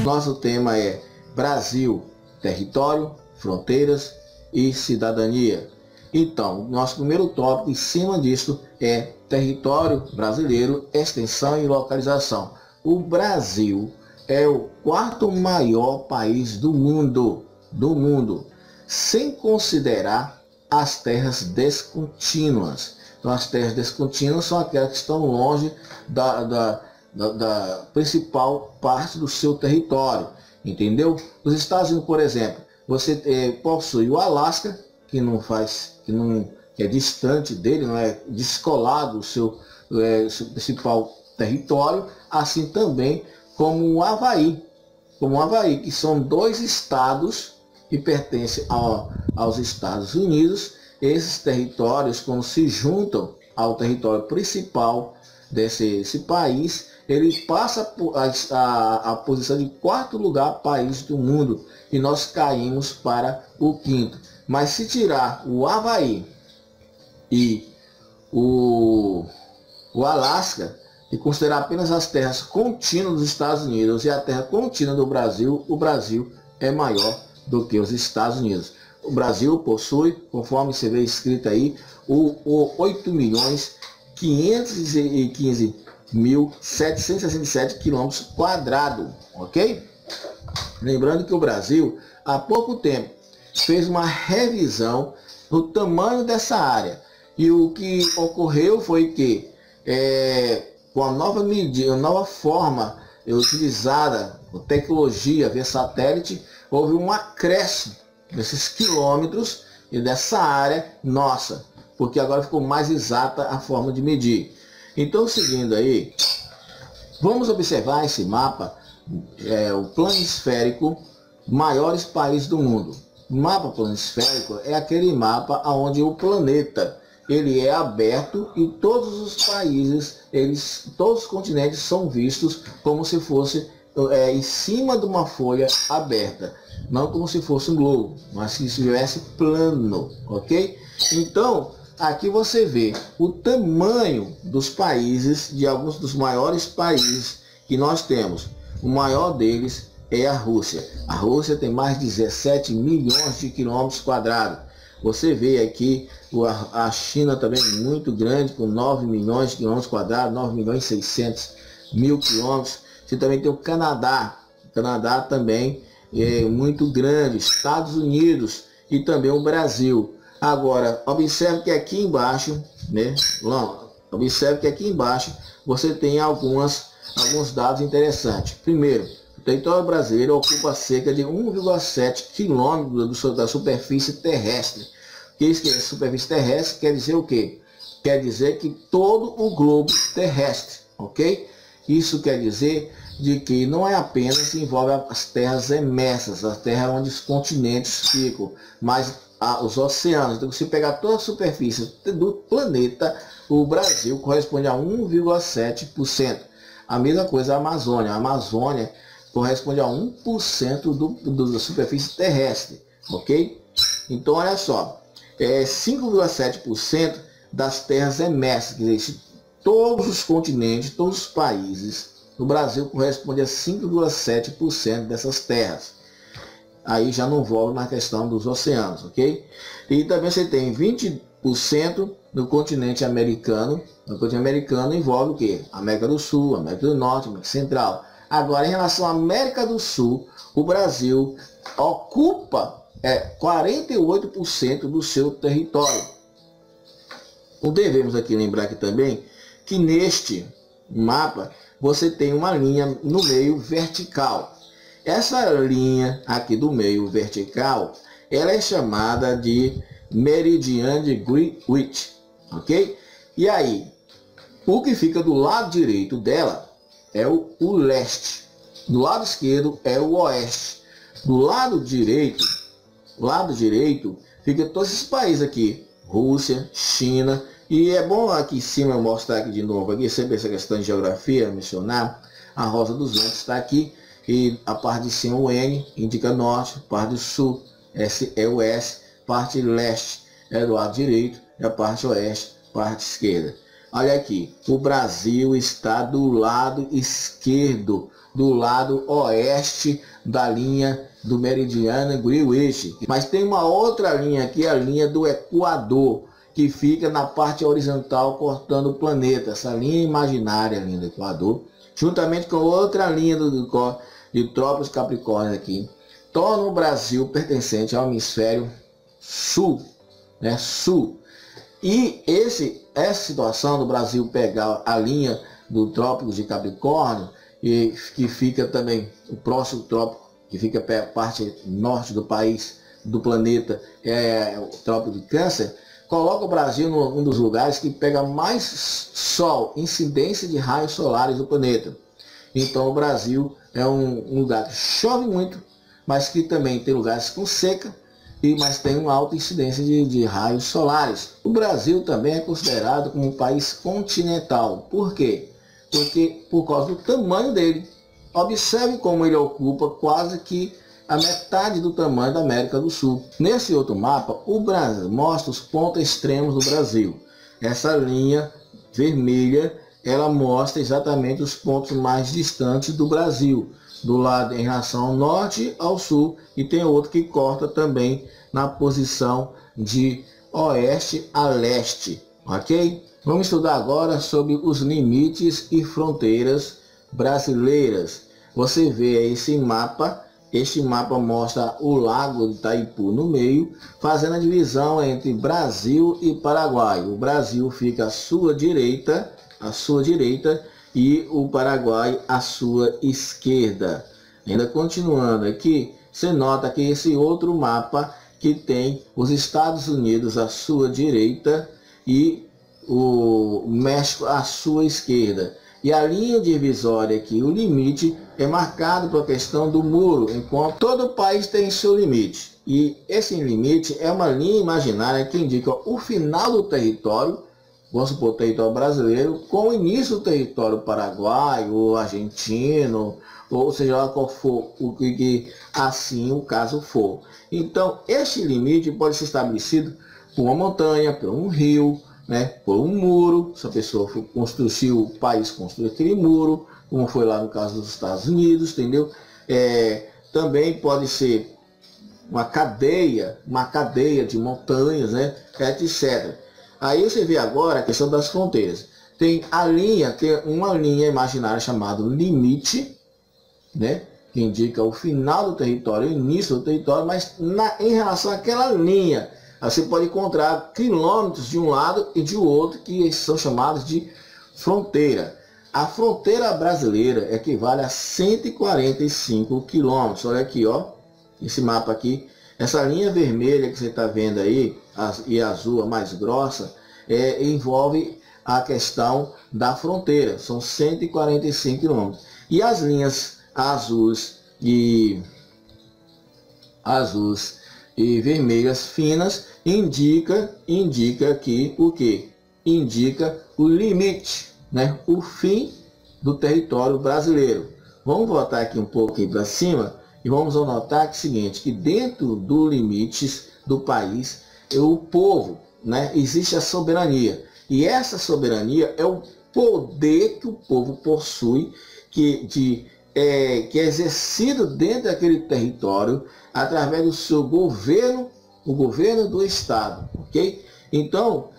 Nosso tema é Brasil, território, fronteiras e cidadania. Então, nosso primeiro tópico em cima disso é território brasileiro, extensão e localização. O Brasil é o quarto maior país do mundo, sem considerar as terras descontínuas. Então, as terras descontínuas são aquelas que estão longe da principal parte do seu território, entendeu? Os Estados Unidos, por exemplo, você possui o Alasca, que é distante dele, não é descolado do seu principal território, assim também como o Havaí, que são dois estados que pertencem aos Estados Unidos. Esses territórios, quando se juntam ao território principal desse país, ele passa a posição de quarto lugar país do mundo, e nós caímos para o quinto. Mas se tirar o Havaí e o Alasca e considerar apenas as terras contínuas dos Estados Unidos e a terra contínua do Brasil, o Brasil é maior do que os Estados Unidos. O Brasil possui, conforme você vê escrito aí, 8.515.767 quilômetros quadrados, ok? Lembrando que o Brasil, há pouco tempo, fez uma revisão do tamanho dessa área. E o que ocorreu foi que, com a nova medida, a nova forma utilizada, com tecnologia via satélite, houve um acréscimo desses quilômetros e dessa área nossa, porque agora ficou mais exata a forma de medir. Então, seguindo aí, vamos observar esse mapa, o planisférico, maiores países do mundo. O mapa planisférico é aquele mapa onde o planeta ele é aberto e todos os países, todos os continentes são vistos como se fosse em cima de uma folha aberta, não como se fosse um globo, mas se estivesse plano, ok? Então, aqui você vê o tamanho dos países, de alguns dos maiores países que nós temos. O maior deles é a Rússia. A Rússia tem mais de 17 milhões de quilômetros quadrados. Você vê aqui a China também muito grande, com 9 milhões de quilômetros quadrados, 9 milhões e 600 mil quilômetros. Você também tem o Canadá. O Canadá também é muito grande. Estados Unidos e também o Brasil. Agora, observe que aqui embaixo, você tem alguns dados interessantes. Primeiro, o território brasileiro ocupa cerca de 1,7 km da superfície terrestre. Que isso que é superfície terrestre quer dizer o quê? Quer dizer que todo o globo terrestre, ok? Isso quer dizer de que não é apenas envolve as terras emersas, as terras onde os continentes ficam, mas os oceanos. Então, se pegar toda a superfície do planeta, o Brasil corresponde a 1,7%. A mesma coisa a Amazônia. A Amazônia corresponde a 1% da superfície terrestre, ok? Então, olha só, 5,7% das terras emersas, quer dizer, todos os continentes, todos os países, o Brasil corresponde a 5,7% dessas terras. Aí já não envolve na questão dos oceanos, ok? E também você tem 20% no continente americano. No continente americano envolve o quê? América do Sul, América do Norte, América Central. Agora, em relação à América do Sul, o Brasil ocupa 48% do seu território. Devemos aqui lembrar aqui também que neste mapa você tem uma linha no meio vertical. Essa linha aqui do meio vertical, ela é chamada de meridiano de Greenwich, ok? E aí, o que fica do lado direito dela é o leste, do lado esquerdo é o oeste. Do lado direito fica todos esses países aqui, Rússia, China, e é bom aqui em cima eu mostrar aqui de novo, aqui sempre essa questão de geografia, mencionar, a Rosa dos Ventos está aqui, e a parte de cima o N indica norte, parte do sul S é o S, parte leste é do lado direito, e a parte oeste, parte esquerda. Olha aqui, o Brasil está do lado esquerdo, do lado oeste da linha do meridiano Greenwich. Mas tem uma outra linha aqui, a linha do Equador, que fica na parte horizontal cortando o planeta. Essa linha imaginária, a linha do Equador, juntamente com outra linha de Trópicos Capricórnio aqui, torna o Brasil pertencente ao hemisfério sul, né? Sul. E essa situação do Brasil pegar a linha do Trópico de Capricórnio, e que fica também o próximo trópico, que fica a parte norte do país, do planeta, é o Trópico de Câncer, coloca o Brasil num dos lugares que pega mais sol, incidência de raios solares do planeta. Então o Brasil é um lugar que chove muito, mas que também tem lugares com seca, mas tem uma alta incidência de raios solares. O Brasil também é considerado como um país continental. Por quê? Porque por causa do tamanho dele. Observe como ele ocupa quase que a metade do tamanho da América do Sul. Nesse outro mapa, o Brasil mostra os pontos extremos do Brasil. Essa linha vermelha, ela mostra exatamente os pontos mais distantes do Brasil, do lado em relação ao norte ao sul, e tem outro que corta também na posição de oeste a leste, ok? Vamos estudar agora sobre os limites e fronteiras brasileiras. Você vê aí esse mapa. Este mapa mostra o Lago de Itaipu no meio, fazendo a divisão entre Brasil e Paraguai. O Brasil fica à sua direita, e o Paraguai à sua esquerda. Ainda continuando aqui, você nota que esse outro mapa que tem os Estados Unidos à sua direita e o México à sua esquerda. E a linha divisória aqui, o limite, é marcado pela questão do muro, enquanto todo país tem seu limite. E esse limite é uma linha imaginária que indica o final do território, vamos supor, o território brasileiro, com o início do território paraguaio, ou argentino, ou seja lá qual for o que assim o caso for. Então, este limite pode ser estabelecido por uma montanha, por um rio, né, por um muro. Se a pessoa construiu, o país construiu aquele muro, como foi lá no caso dos Estados Unidos, entendeu? Também pode ser uma cadeia de montanhas, né, etc. Aí você vê agora a questão das fronteiras. Tem uma linha imaginária chamada limite, né, que indica o final do território, o início do território, mas em relação àquela linha, você pode encontrar quilômetros de um lado e de outro, que são chamados de fronteira. A fronteira brasileira equivale a 145 quilômetros. Olha aqui, ó, esse mapa aqui. Essa linha vermelha que você está vendo aí, e azul, a mais grossa, envolve a questão da fronteira. São 145 quilômetros. E as linhas azuis e vermelhas finas indica aqui o que? Indica o limite, né? O fim do território brasileiro. Vamos voltar aqui um pouco para cima e vamos notar que é o seguinte, que dentro dos limites do país, o povo, né, existe a soberania. E essa soberania é o poder que o povo possui, que é exercido dentro daquele território através do seu governo, o governo do Estado, ok? Então,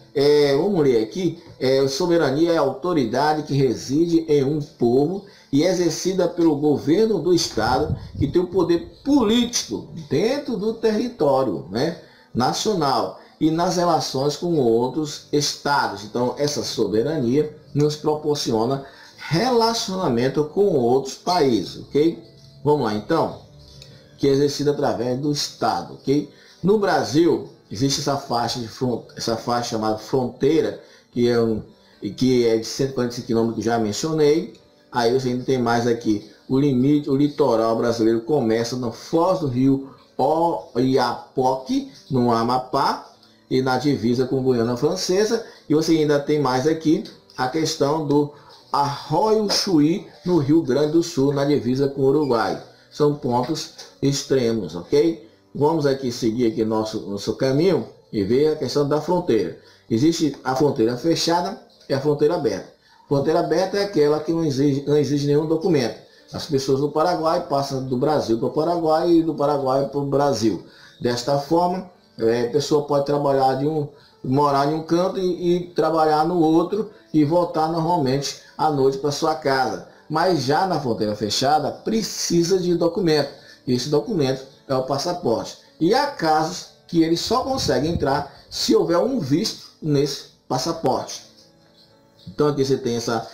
vamos ler aqui, soberania é a autoridade que reside em um povo e é exercida pelo governo do Estado, que tem o poder político dentro do território, né, nacional e nas relações com outros estados. Então, essa soberania nos proporciona relacionamento com outros países, ok? Vamos lá, então, que é exercida através do Estado, ok? No Brasil, existe essa faixa chamada fronteira, que é de 145 km, que já mencionei. Aí você ainda tem mais aqui, o limite, o litoral brasileiro começa na foz do rio Oiapoque, no Amapá, e na divisa com Guiana Francesa. E você ainda tem mais aqui a questão do Arroio Chuí, no Rio Grande do Sul, na divisa com o Uruguai. São pontos extremos, ok? Vamos aqui seguir aqui nosso caminho e ver a questão da fronteira. Existe a fronteira fechada, é a fronteira aberta. Fronteira aberta é aquela que não exige nenhum documento. As pessoas do Paraguai passam do Brasil para o Paraguai e do Paraguai para o Brasil. Desta forma, a pessoa pode trabalhar morar em um canto e trabalhar no outro e voltar normalmente à noite para sua casa. Mas já na fronteira fechada precisa de documento. Esse documento é o passaporte. E há casos que ele só consegue entrar se houver um visto nesse passaporte. Então aqui você tem essa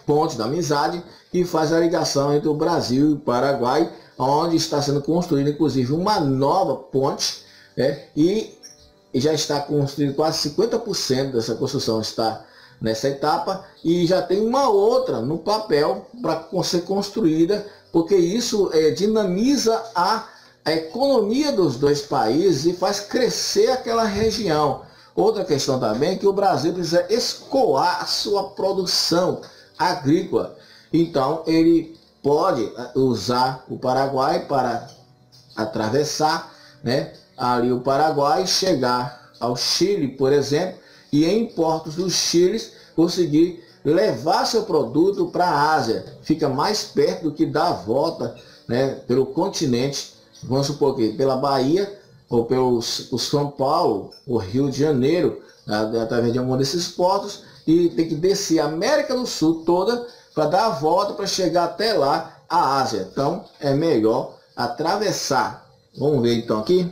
ponte da amizade que faz a ligação entre o Brasil e o Paraguai, onde está sendo construída inclusive uma nova ponte, e já está construído quase 50% dessa construção está nessa etapa, e já tem uma outra no papel para ser construída, porque isso dinamiza a economia dos dois países e faz crescer aquela região. Outra questão também é que o Brasil precisa escoar a sua produção agrícola. Então ele pode usar o Paraguai para atravessar, ali o Paraguai, chegar ao Chile, por exemplo, e em portos do Chile conseguir levar seu produto para a Ásia. Fica mais perto do que dar a volta, pelo continente, vamos supor que pela Bahia ou pelo São Paulo, o Rio de Janeiro, através de algum desses portos, e tem que descer a América do Sul toda para dar a volta para chegar até lá, a Ásia. Então é melhor atravessar. Vamos ver então aqui.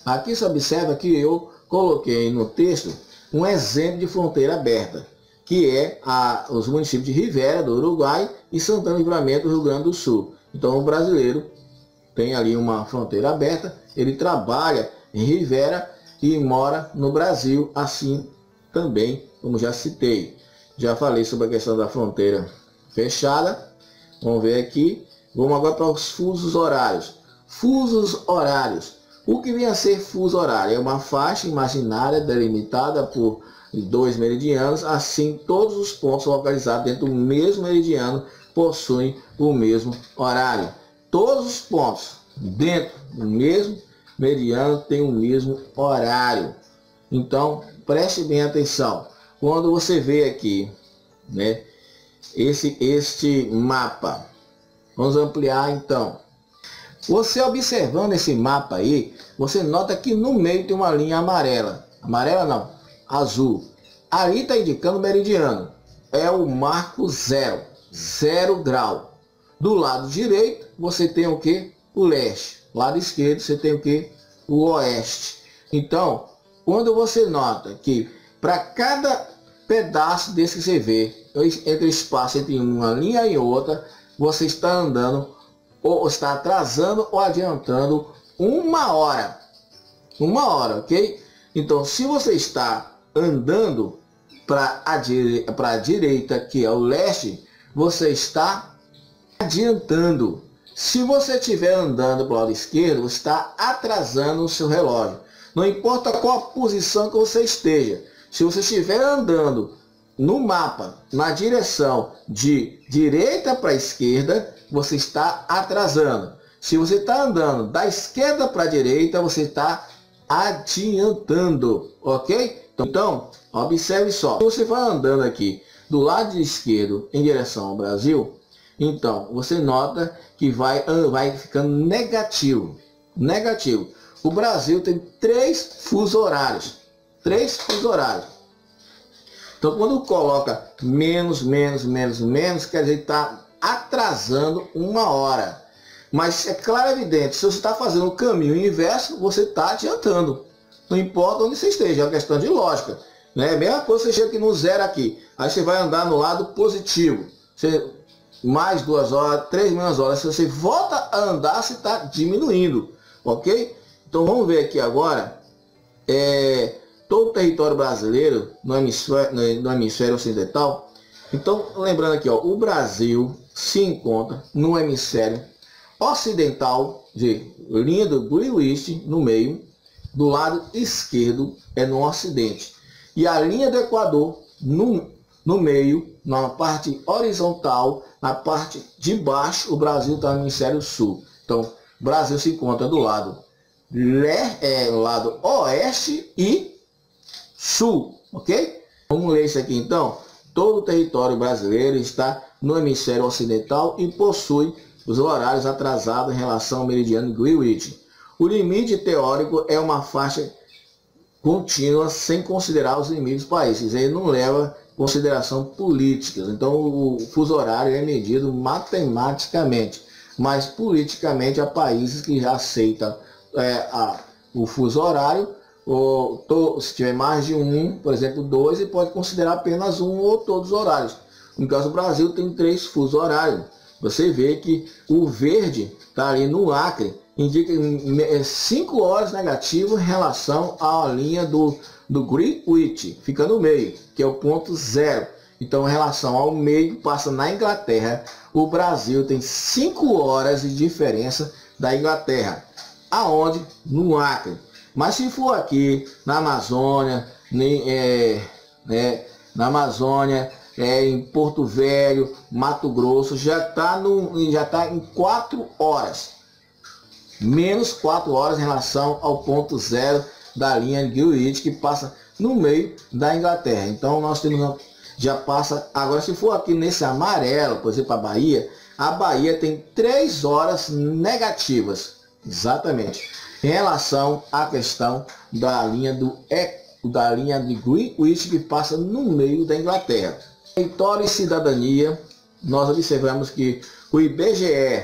Aqui se observa que eu coloquei no texto um exemplo de fronteira aberta, que é os municípios de Rivera, do Uruguai, e Santana do Livramento, do Rio Grande do Sul. Então o brasileiro tem ali uma fronteira aberta, ele trabalha em Rivera e mora no Brasil, assim também, como já citei. Já falei sobre a questão da fronteira fechada. Vamos ver aqui. Vamos agora para os fusos horários. Fusos horários. O que vem a ser fuso horário? É uma faixa imaginária delimitada por 2 meridianos. Assim, todos os pontos localizados dentro do mesmo meridiano possuem o mesmo horário. Todos os pontos dentro do mesmo meridiano têm o mesmo horário. Então, preste bem atenção. Quando você vê aqui, este mapa, vamos ampliar então. Você observando esse mapa aí, você nota que no meio tem uma linha amarela. Amarela não, azul. Ali está indicando o meridiano. É o marco 0 grau. Do lado direito, você tem o que? O leste. Lado esquerdo, você tem o que? O oeste. Então, quando você nota que para cada pedaço desse que você vê, entre o espaço entre uma linha e outra, você está andando, ou está atrasando ou adiantando 1 hora. 1 hora, ok? Então, se você está andando para a direita, que é o leste, você está adiantando. Se você estiver andando para o lado esquerdo, você está atrasando o seu relógio. Não importa qual a posição que você esteja. Se você estiver andando no mapa, na direção de direita para a esquerda, você está atrasando. Se você está andando da esquerda para a direita, você está adiantando, ok? Então, observe só. Se você vai andando aqui do lado esquerdo em direção ao Brasil, então você nota que vai ficando negativo. Negativo. O Brasil tem 3 fusos horários. 3 fusos horários. Então, quando coloca menos, quer dizer que está atrasando 1 hora. Mas é claro e evidente, se você está fazendo o caminho inverso, você está adiantando. Não importa onde você esteja, é uma questão de lógica. Né? Mesma coisa, você chega aqui no 0 aqui. Aí você vai andar no lado positivo. Você, mais 2 horas, 3 menos horas. Se você volta a andar, você está diminuindo. Ok? Então vamos ver aqui agora. Todo o território brasileiro no hemisfério ocidental. Então, lembrando aqui, o Brasil se encontra no hemisfério ocidental, de linha do Greenwich no meio, do lado esquerdo é no ocidente. E a linha do Equador no meio, na parte horizontal, na parte de baixo, o Brasil está no hemisfério sul. Então, o Brasil se encontra do lado oeste e sul, ok? Vamos ler isso aqui então. todo o território brasileiro está no hemisfério ocidental e possui os horários atrasados em relação ao meridiano Greenwich. O limite teórico é uma faixa contínua sem considerar os limites dos países. Ele não leva em consideração políticas. Então o fuso horário é medido matematicamente, mas politicamente há países que já aceitam o fuso horário, ou se tiver mais de um, por exemplo, dois, e pode considerar apenas um ou todos os horários. No caso do Brasil tem 3 fusos horários. Você vê que o verde está ali no Acre, indica 5 horas negativo em relação à linha do Greenwich, fica no meio, que é o ponto 0. Então, em relação ao meio, passa na Inglaterra, o Brasil tem 5 horas de diferença da Inglaterra. Aonde? No Acre. Mas se for aqui na Amazônia, em Porto Velho, Mato Grosso, já está em 4 horas. Menos 4 horas em relação ao ponto 0 da linha Greenwich, que passa no meio da Inglaterra. Então nós temos, já passa, agora se for aqui nesse amarelo, por exemplo, a Bahia tem 3 horas negativas, exatamente, em relação à questão da linha de Greenwich, que passa no meio da Inglaterra. Território e cidadania, nós observamos que o IBGE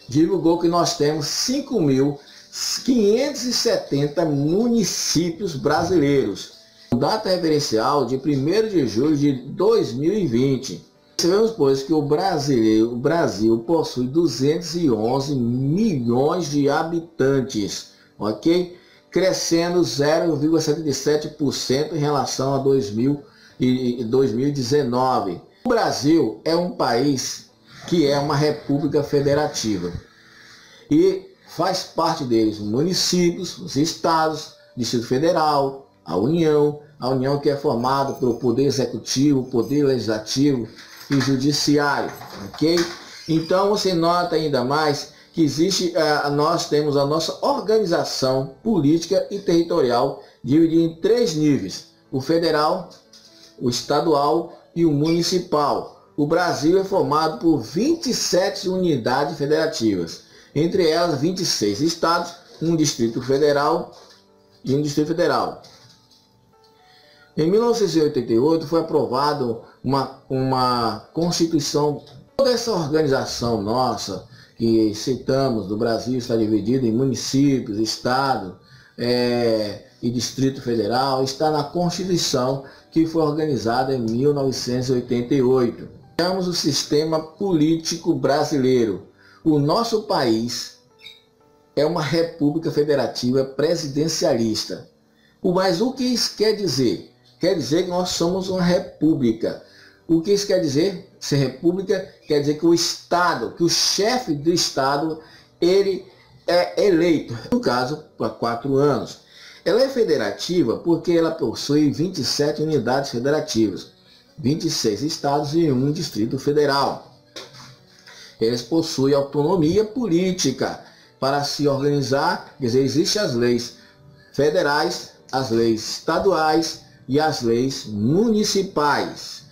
divulgou que nós temos 5.570 municípios brasileiros. Data referencial de 1º de julho de 2020. Percebemos, pois, que o Brasil possui 211 milhões de habitantes, ok? Crescendo 0,77% em relação a 2019. O Brasil é um país que é uma república federativa e faz parte deles municípios, os estados, Distrito Federal, a União que é formada pelo Poder Executivo, Poder Legislativo e Judiciário, ok? Então você nota ainda mais que existe, nós temos a nossa organização política e territorial dividida em 3 níveis: o federal, o estadual e o municipal. O Brasil é formado por 27 unidades federativas, entre elas 26 estados, um distrito federal e um distrito federal. Em 1988 foi aprovado uma Constituição. Toda essa organização nossa que citamos do Brasil está dividida em municípios, estado e distrito federal, está na Constituição que foi organizada em 1988. Temos o sistema político brasileiro. O nosso país é uma república federativa presidencialista. Mas o que isso quer dizer? Quer dizer que nós somos uma república. O que isso quer dizer? Ser república quer dizer que o Estado, que o chefe do Estado, ele é eleito, no caso, por 4 anos. Ela é federativa porque ela possui 27 unidades federativas, 26 estados e um distrito federal. Eles possuem autonomia política para se organizar, quer dizer, existem as leis federais, as leis estaduais e as leis municipais.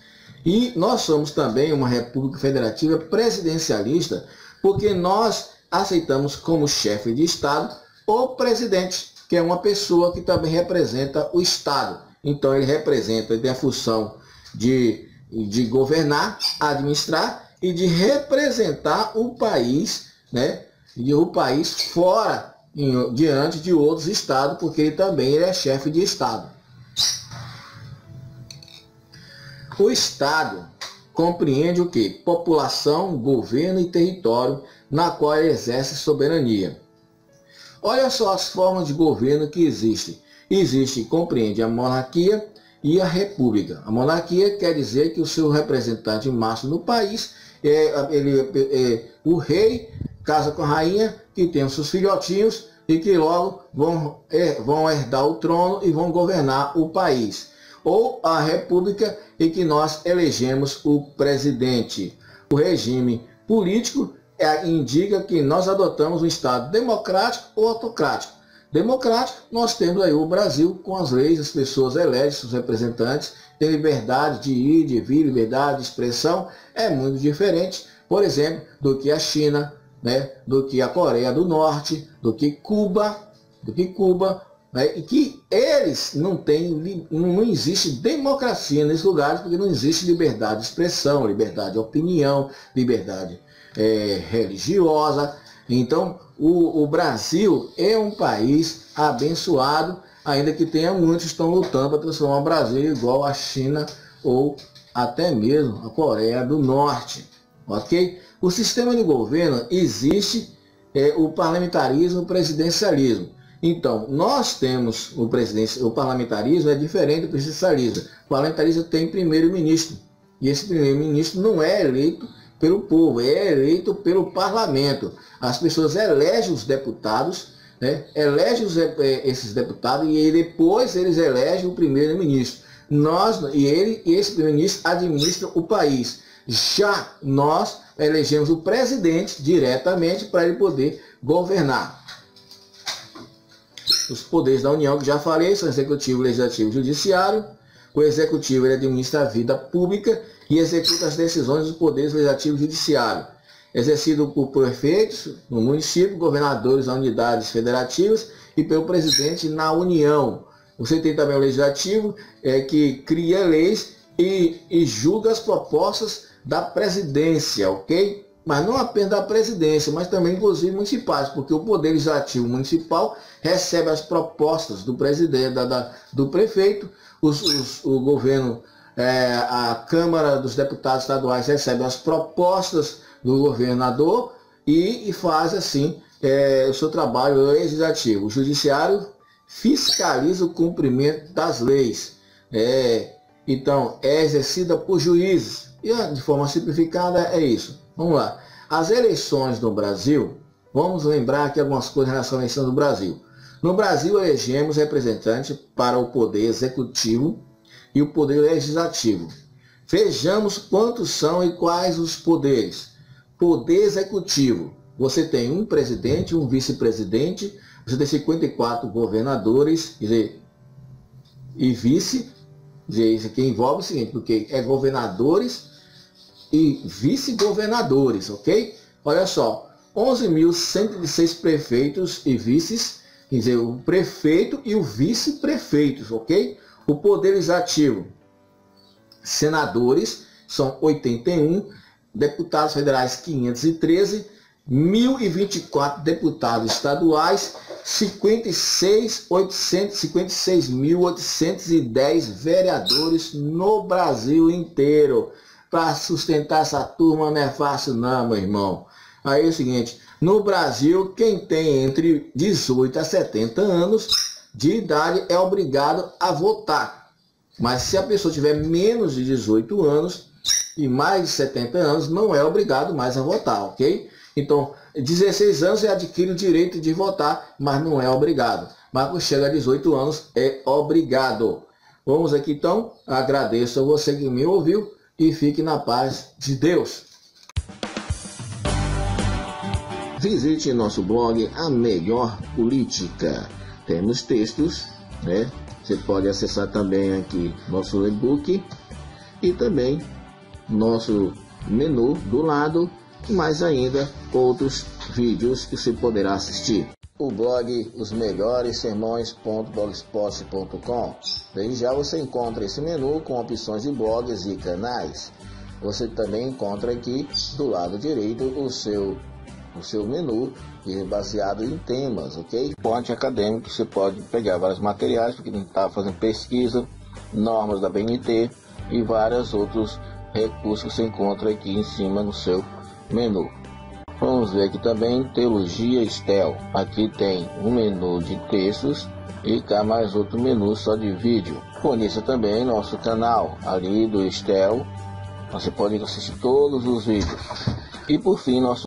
E nós somos também uma república federativa presidencialista porque nós aceitamos como chefe de Estado o presidente, que é uma pessoa que também representa o Estado. Então ele tem a função de governar, administrar e de representar o país, né? E o país fora, diante de outros estados, porque ele também é chefe de Estado. O Estado compreende o quê? População, governo e território, na qual ele exerce soberania. Olha só as formas de governo que existem. Compreende a monarquia e a república. A monarquia quer dizer que o seu representante máximo no país é o rei, casa com a rainha, que tem os seus filhotinhos e que logo vão herdar o trono e vão governar o país. Ou a república, em que nós elegemos o presidente. O regime político indica que nós adotamos um Estado democrático ou autocrático. Democrático, nós temos aí o Brasil com as leis, as pessoas elegem seus representantes tem liberdade de ir, de vir, liberdade de expressão, é muito diferente, por exemplo, do que a China, né, do que a Coreia do Norte, do que Cuba, né, e que eles não existe democracia nesses lugares, porque não existe liberdade de expressão, liberdade de opinião, liberdade religiosa. Então, o Brasil é um país abençoado, ainda que tenha muitos que estão lutando para transformar o Brasil igual a China ou até mesmo a Coreia do Norte. Ok? O sistema de governo existe o parlamentarismo e o presidencialismo. Então, nós temos o parlamentarismo é diferente do presidencialismo. O parlamentarismo tem primeiro-ministro. E esse primeiro-ministro não é eleito pelo povo, é eleito pelo parlamento. As pessoas elegem os deputados, né? Elegem esses deputados e depois eles elegem o primeiro-ministro. Esse primeiro-ministro administra o país. Já nós elegemos o presidente diretamente para ele poder governar. Os poderes da União, que já falei, são executivo, legislativo e judiciário. O executivo ele administra a vida pública e executa as decisões dos poderes legislativo e judiciário. Exercido por prefeitos no município, governadores nas unidades federativas e pelo presidente na União. Você tem também o legislativo, que cria leis e julga as propostas da presidência, ok? Mas não apenas da presidência, mas também inclusive municipais, porque o Poder Legislativo Municipal recebe as propostas do presidente, do prefeito, o governo, a Câmara dos Deputados Estaduais recebe as propostas do governador e faz assim o seu trabalho legislativo. O Judiciário fiscaliza o cumprimento das leis. Então, é exercida por juízes. E de forma simplificada é isso. Vamos lá. As eleições no Brasil, vamos lembrar aqui algumas coisas em relação à eleição do Brasil. No Brasil, elegemos representantes para o Poder Executivo e o Poder Legislativo. Vejamos quantos são e quais os poderes. Poder Executivo. Você tem um presidente, um vice-presidente, você tem 54 governadores, quer dizer, e vice. Isso aqui envolve o seguinte, porque é governadores e vice-governadores, ok? Olha só, 11.106 prefeitos e vices, quer dizer, o prefeito e o vice-prefeitos, ok? O Poder Legislativo, senadores, são 81, deputados federais 513, 1.024 deputados estaduais, 56.810 vereadores no Brasil inteiro. Para sustentar essa turma não é fácil não, meu irmão. Aí é o seguinte, no Brasil, quem tem entre 18 a 70 anos de idade é obrigado a votar. Mas se a pessoa tiver menos de 18 anos e mais de 70 anos, não é obrigado mais a votar, ok? Então, 16 anos você adquire o direito de votar, mas não é obrigado. Mas quando chega a 18 anos, é obrigado. Vamos aqui então, agradeço a você que me ouviu e fique na paz de Deus. Visite nosso blog A Melhor Política. Temos textos, né? Você pode acessar também aqui nosso e-book e também nosso menu do lado, e mais ainda outros vídeos que você poderá assistir. O blog osmelhoressermões.blogspot.com. Desde já você encontra esse menu com opções de blogs e canais. Você também encontra aqui do lado direito o seu menu baseado em temas, ok? Fonte acadêmica, você pode pegar vários materiais, porque a gente está fazendo pesquisa, normas da BNT e vários outros recursos que você encontra aqui em cima no seu menu. Vamos ver aqui também Teologia Estel. Aqui tem um menu de textos e cá mais outro menu só de vídeo. Conheça também nosso canal ali do Estel. Você pode assistir todos os vídeos. E por fim, nosso